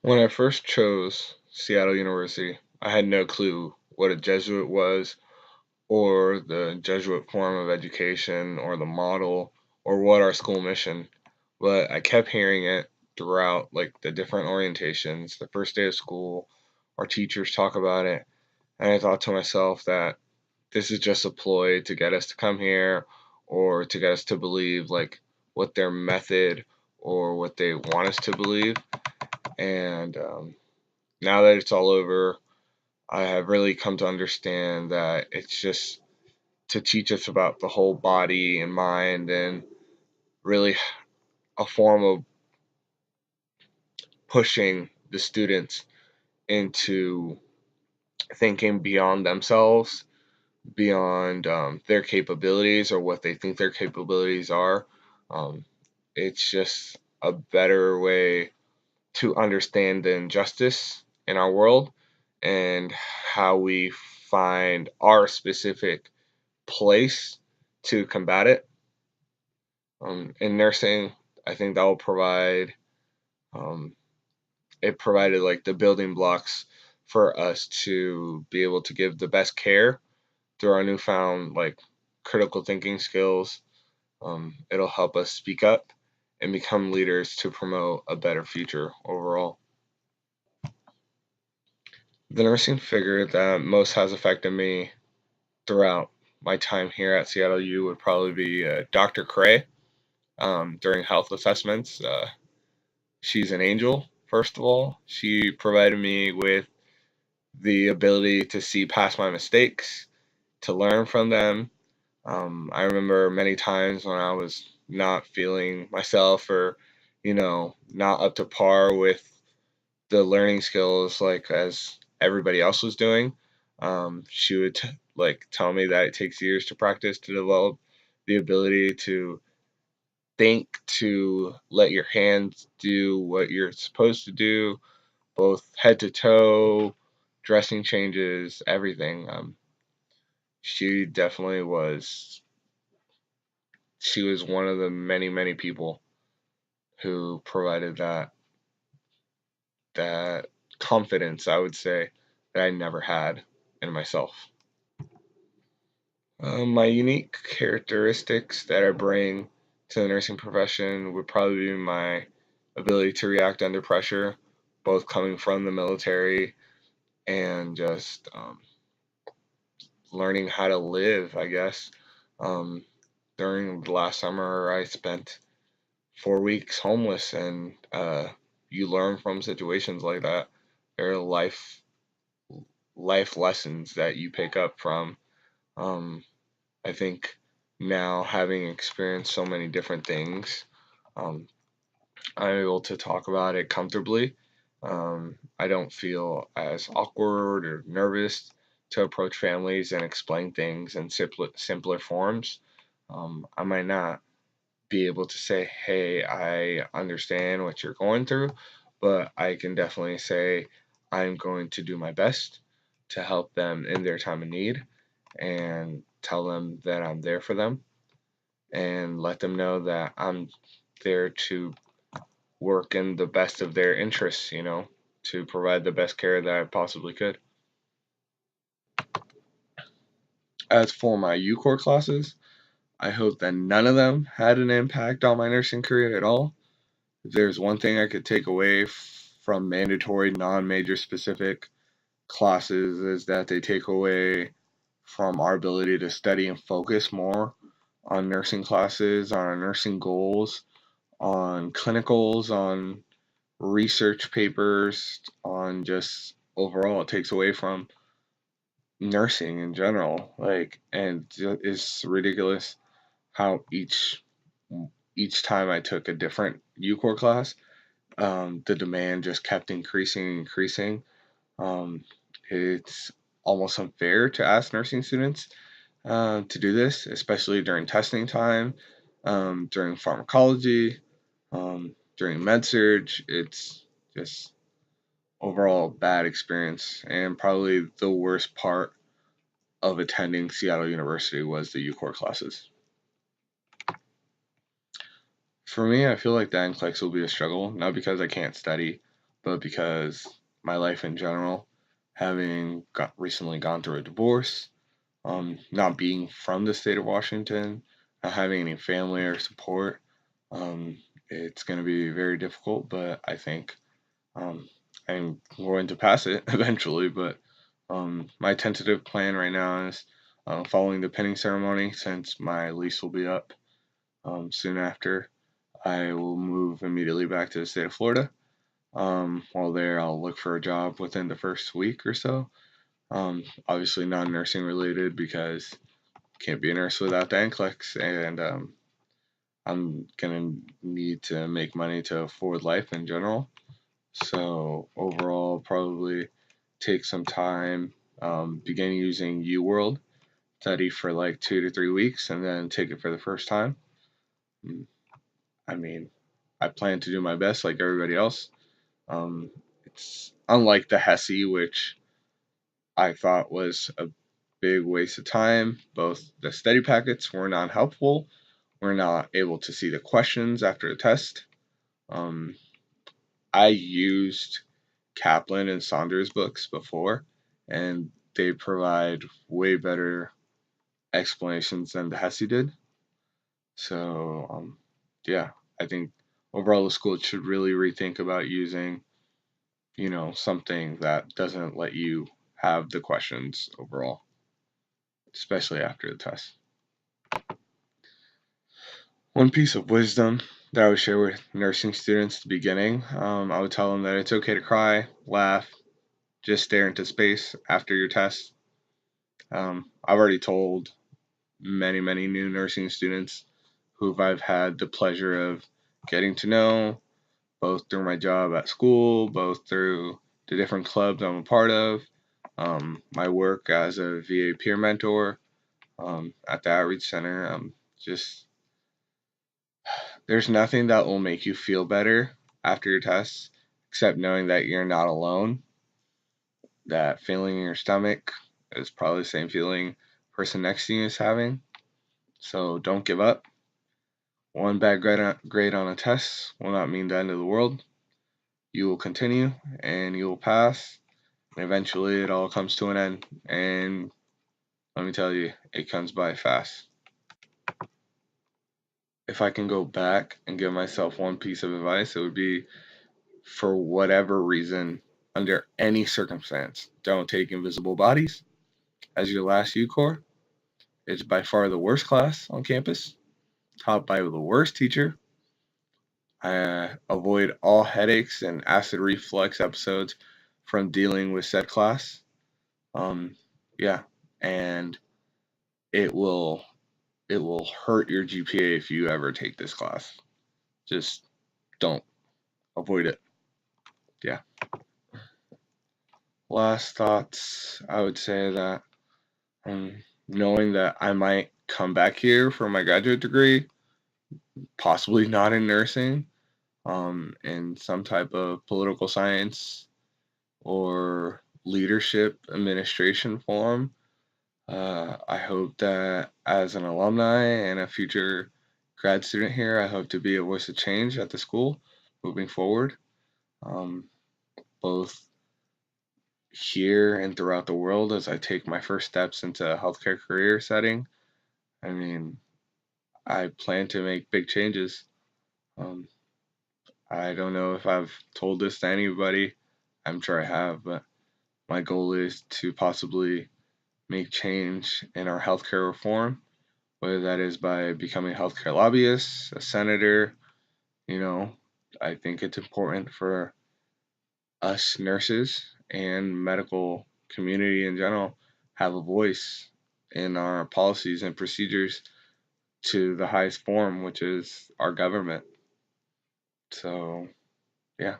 When I first chose Seattle University, I had no clue what a Jesuit was, or the Jesuit form of education, or the model, or what our school mission. But I kept hearing it throughout, like the different orientations, the first day of school, our teachers talk about it, and I thought to myself that this is just a ploy to get us to come here, or to get us to believe like what their method or what they want us to believe. And now that it's all over, I have really come to understand that it's just to teach us about the whole body and mind, and really a form of pushing the students into thinking beyond themselves, beyond their capabilities or what they think their capabilities are. Um, it's just a better way to understand the injustice in our world, and how we find our specific place to combat it. In nursing, I think that will provide, um, it provided like the building blocks for us to be able to give the best care through our newfound like critical thinking skills. It'll help us speak up and become leaders to promote a better future overall. The nursing figure that most has affected me throughout my time here at Seattle U would probably be Dr. Cray. During health assessments, she's an angel, first of all. She provided me with the ability to see past my mistakes, to learn from them. I remember many times when I was not feeling myself, or, not up to par with the learning skills like as everybody else was doing. She would like tell me that it takes years to practice to develop the ability to think, to let your hands do what you're supposed to do, both head to toe, dressing changes, everything. She definitely was. She was one of the many, many people who provided that confidence, I would say, that I never had in myself. My unique characteristics that I bring to the nursing profession would probably be my ability to react under pressure, both coming from the military and just learning how to live, I guess. Um, During the last summer, I spent 4 weeks homeless, and you learn from situations like that. There are life lessons that you pick up from. Um, I think now, having experienced so many different things, um, I'm able to talk about it comfortably. I don't feel as awkward or nervous to approach families and explain things in simpler forms. I might not be able to say, hey, I understand what you're going through, but I can definitely say, I'm going to do my best to help them in their time of need, and tell them that I'm there for them, and let them know that I'm there to work in the best of their interests, to provide the best care that I possibly could. As for my UCOR classes, I hope that none of them had an impact on my nursing career at all. If there's one thing I could take away from mandatory non major specific classes, is that they take away from our ability to study and focus more on nursing classes, on our nursing goals, on clinicals, on research papers, on just overall. It takes away from nursing in general. Like, and it's ridiculous how each time I took a different UCOR class, the demand just kept increasing and increasing. Um, it's almost unfair to ask nursing students to do this, especially during testing time, during pharmacology, during med surge. It's just overall bad experience, and probably the worst part of attending Seattle University was the UCOR classes. For me, I feel like the NCLEX will be a struggle, not because I can't study, but because my life in general, having recently gone through a divorce, not being from the state of Washington, not having any family or support, um, it's going to be very difficult. But I think um, I'm going to pass it eventually. But my tentative plan right now is following the pinning ceremony, since my lease will be up soon after. I will move immediately back to the state of Florida. While there, I'll look for a job within the first week or so. Obviously, non nursing related, because can't be a nurse without the NCLEX, and I'm gonna need to make money to afford life in general. So overall, probably take some time, begin using UWorld, study for like 2 to 3 weeks, and then take it for the first time. Mm, I mean, I plan to do my best like everybody else. It's unlike the HESI, which I thought was a big waste of time. Both the study packets were not helpful. We're not able to see the questions after the test. Um, I used Kaplan and Saunders books before, and they provide way better explanations than the HESI did. So, yeah, I think overall the school should really rethink about using, something that doesn't let you have the questions overall, especially after the test. One piece of wisdom that I would share with nursing students at the beginning, I would tell them that it's okay to cry, laugh, just stare into space after your test. I've already told many, many new nursing students who I've had the pleasure of getting to know, both through my job at school, both through the different clubs I'm a part of, my work as a VA peer mentor at the Outreach Center. Just there's nothing that will make you feel better after your tests except knowing that you're not alone. That feeling in your stomach is probably the same feeling the person next to you is having. So don't give up. One bad grade on a test will not mean the end of the world. You will continue and you will pass. And eventually it all comes to an end. And let me tell you, it comes by fast. If I can go back and give myself one piece of advice, it would be, for whatever reason, under any circumstance, don't take invisible bodies as your last UCOR. It's by far the worst class on campus, taught by the worst teacher. Avoid all headaches and acid reflux episodes from dealing with said class. Um, yeah, and it will it will hurt your GPA if you ever take this class. Just don't avoid it. Yeah. Last thoughts, I would say that knowing that I might come back here for my graduate degree, possibly not in nursing, in some type of political science or leadership administration form. I hope that as an alumni and a future grad student here, I hope to be a voice of change at the school moving forward, um, both here and throughout the world as I take my first steps into a healthcare career setting. I mean, I plan to make big changes. Um, I don't know if I've told this to anybody. I'm sure I have, but my goal is to possibly make change in our healthcare reform, whether that is by becoming a healthcare lobbyist, a senator. You know, I think it's important for us nurses and medical community in general have a voice in our policies and procedures to the highest form, which is our government. So, yeah.